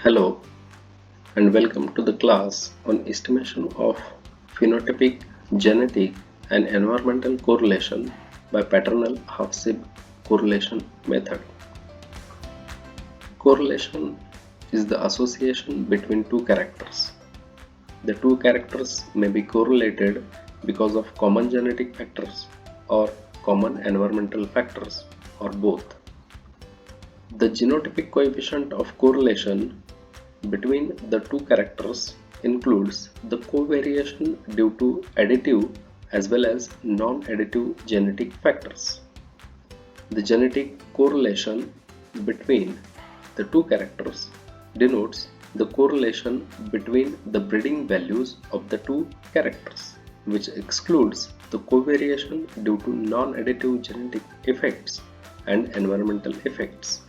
Hello and welcome to the class on estimation of phenotypic, genetic and environmental correlation by paternal-Half-Sieb correlation method. Correlation is the association between two characters. The two characters may be correlated because of common genetic factors or common environmental factors or both. The genotypic coefficient of correlation between the two characters includes the covariation due to additive as well as non-additive genetic factors. The genetic correlation between the two characters denotes the correlation between the breeding values of the two characters, which excludes the covariation due to non-additive genetic effects and environmental effects.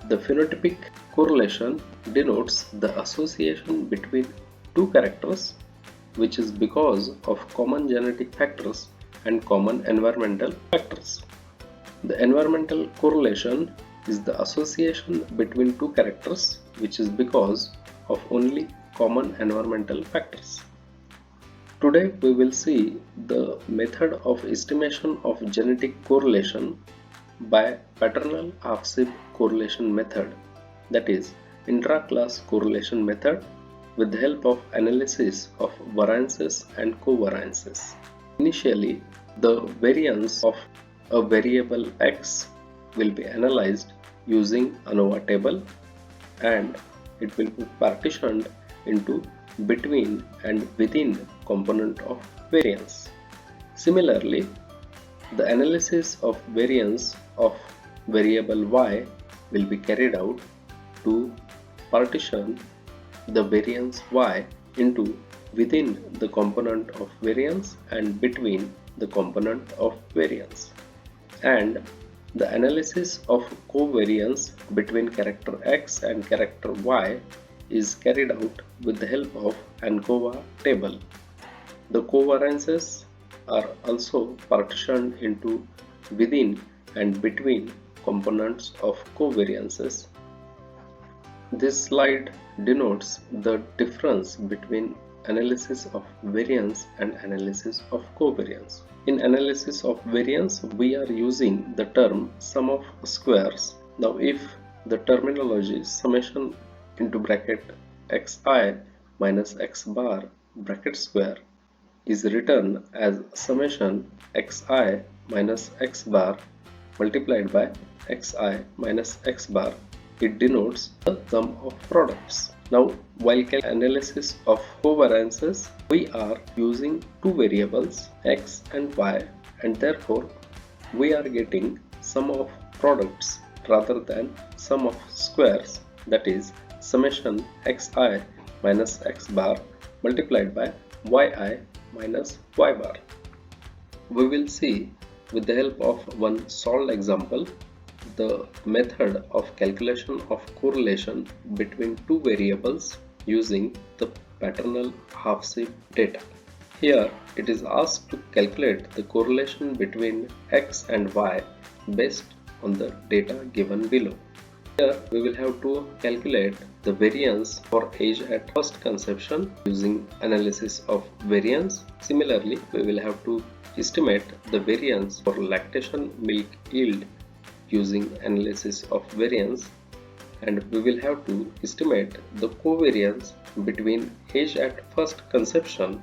The phenotypic correlation denotes the association between two characters, which is because of common genetic factors and common environmental factors. The environmental correlation is the association between two characters, which is because of only common environmental factors. Today we will see the method of estimation of genetic correlation by paternal Half-Sieb correlation method, that is intra-class correlation method, with the help of analysis of variances and covariances. Initially, the variance of a variable x will be analyzed using ANOVA table and it will be partitioned into between and within component of variance. Similarly, the analysis of variance of variable y will be carried out to partition the variance y into within the component of variance and between the component of variance. And the analysis of covariance between character x and character y is carried out with the help of ANCOVA table. The covariances are also partitioned into within and between components of covariances. This slide denotes the difference between analysis of variance and analysis of covariance. In analysis of variance, we are using the term sum of squares. Now, if the terminology summation into bracket xi minus x bar bracket square is written as summation xi minus x bar multiplied by xi minus x bar, it denotes the sum of products. Now, while analysis of covariances, we are using two variables x and y, and therefore we are getting sum of products rather than sum of squares, that is summation xi minus x bar multiplied by yi minus y bar. We will see with the help of one solved example the method of calculation of correlation between two variables using the paternal Half-Sieb data. Here it is asked to calculate the correlation between x and y based on the data given below. Here we will have to calculate the variance for age at first conception using analysis of variance. Similarly, we will have to estimate the variance for lactation milk yield using analysis of variance, and we will have to estimate the covariance between age at first conception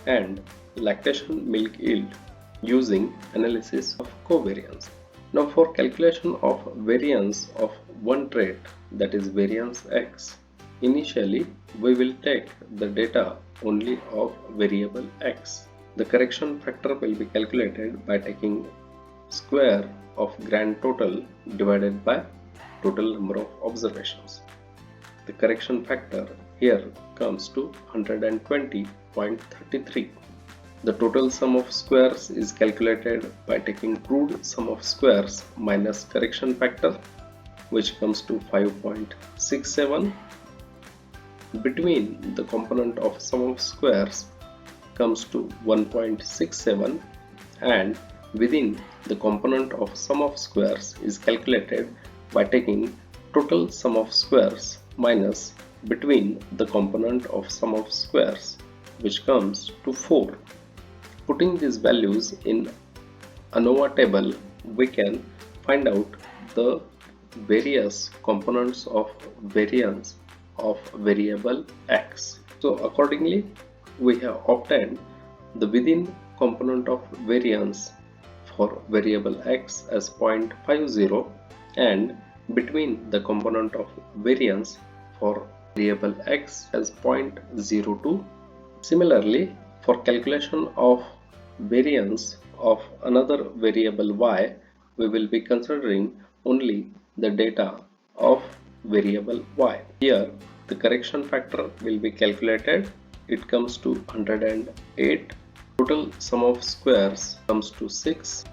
and lactation milk yield using analysis of covariance. Now, for calculation of variance of one trait, that is variance x, initially we will take the data only of variable x. The correction factor will be calculated by taking square of grand total divided by total number of observations. The correction factor here comes to 120.33. The total sum of squares is calculated by taking crude sum of squares minus correction factor, which comes to 5.67. Between the component of sum of squares comes to 1.67, and within the component of sum of squares is calculated by taking total sum of squares minus between the component of sum of squares, which comes to 4. Putting these values in ANOVA table, we can find out the various components of variance of variable x. So accordingly, we have obtained the within component of variance for variable x as 0.50 and between the component of variance for variable x as 0.02. Similarly, for calculation of variance of another variable y, we will be considering only the data of variable y. Here, the correction factor will be calculated. It comes to 108. Total sum of squares comes to 6.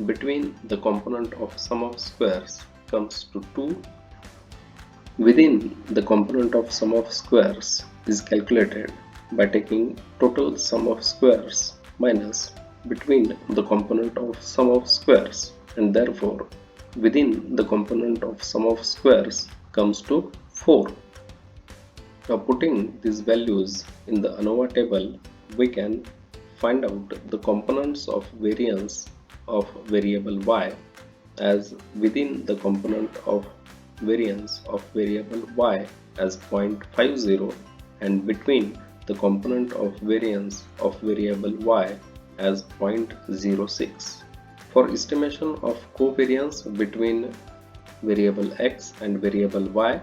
Between the component of sum of squares comes to 2. Within the component of sum of squares is calculated by taking total sum of squares minus between the component of sum of squares, and therefore within the component of sum of squares comes to 4. Now putting these values in the ANOVA table, we can find out the components of variance of variable y as within the component of variance of variable y as 0.50 and between the component of variance of variable y as 0.06. For estimation of covariance between variable x and variable y,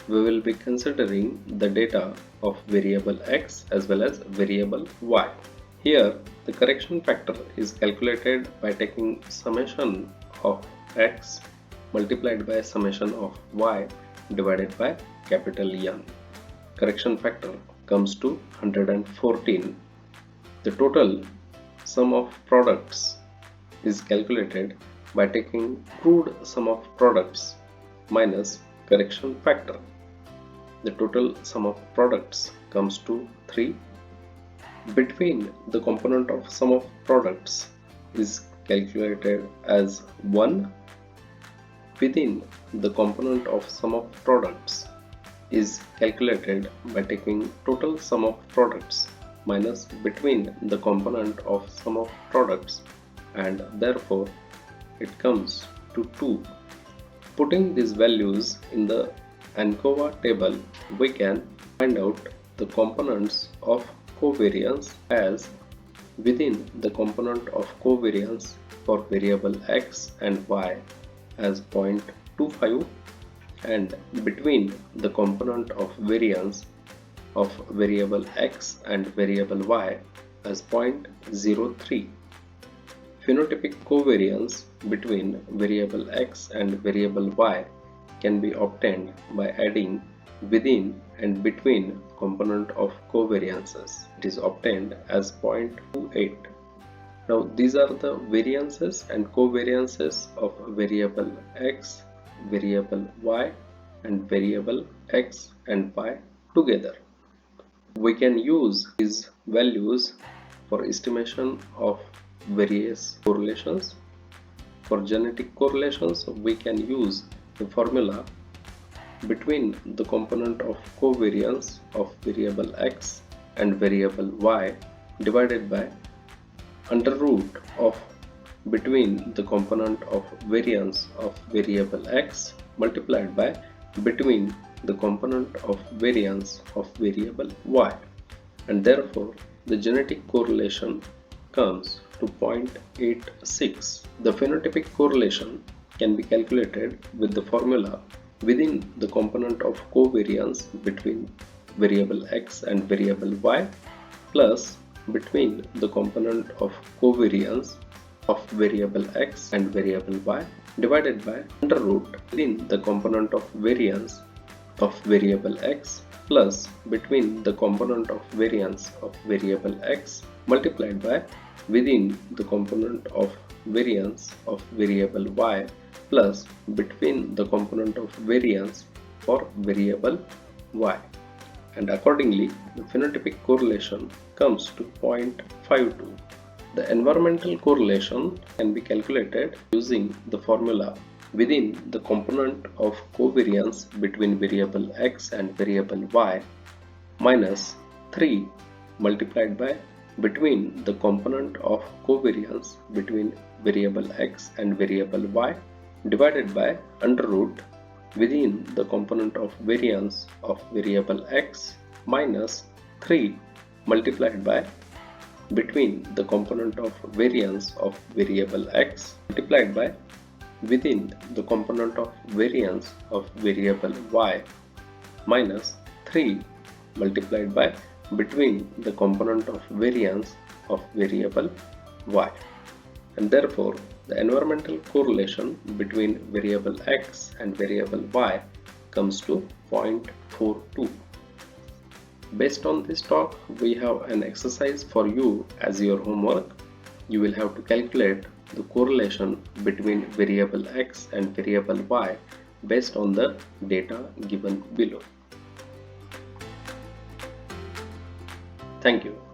we will be considering the data of variable x as well as variable y. Here, the correction factor is calculated by taking summation of x multiplied by summation of y divided by capital N. Correction factor comes to 114. The total sum of products is calculated by taking crude sum of products minus correction factor. The total sum of products comes to 3. Between the component of sum of products is calculated as 1. Within the component of sum of products is calculated by taking total sum of products minus between the component of sum of products, and therefore it comes to 2. Putting these values in the ANCOVA table, we can find out the components of covariance as within the component of covariance for variable x and y as 0.25 and between the component of variance of variable x and variable y as 0.03. Phenotypic covariance between variable x and variable y can be obtained by adding within and between component of covariances. It is obtained as 0.28. Now these are the variances and covariances of variable x, variable y and variable x and y together. We can use these values for estimation of various correlations. For genetic correlations, we can use the formula between the component of covariance of variable x and variable y divided by under root of between the component of variance of variable x multiplied by between the component of variance of variable y, and therefore the genetic correlation comes to 0.86. The phenotypic correlation can be calculated with the formula within the component of covariance between variable x and variable y plus between the component of covariance of variable x and variable y divided by under root within the component of variance of variable x plus between the component of variance of variable x multiplied by within the component of variance of variable y plus between the component of variance for variable y, and accordingly the phenotypic correlation comes to 0.52. The environmental correlation can be calculated using the formula within the component of covariance between variable x and variable y minus 3 multiplied by between the component of covariance between variable x and variable y divided by under root within the component of variance of variable x minus 3 multiplied by between the component of variance of variable x multiplied by within the component of variance of variable y minus 3 multiplied by between the component of variance of variable y, and therefore the environmental correlation between variable x and variable y comes to 0.42. Based on this talk, we have an exercise for you as your homework. You will have to calculate the correlation between variable x and variable y based on the data given below. Thank you.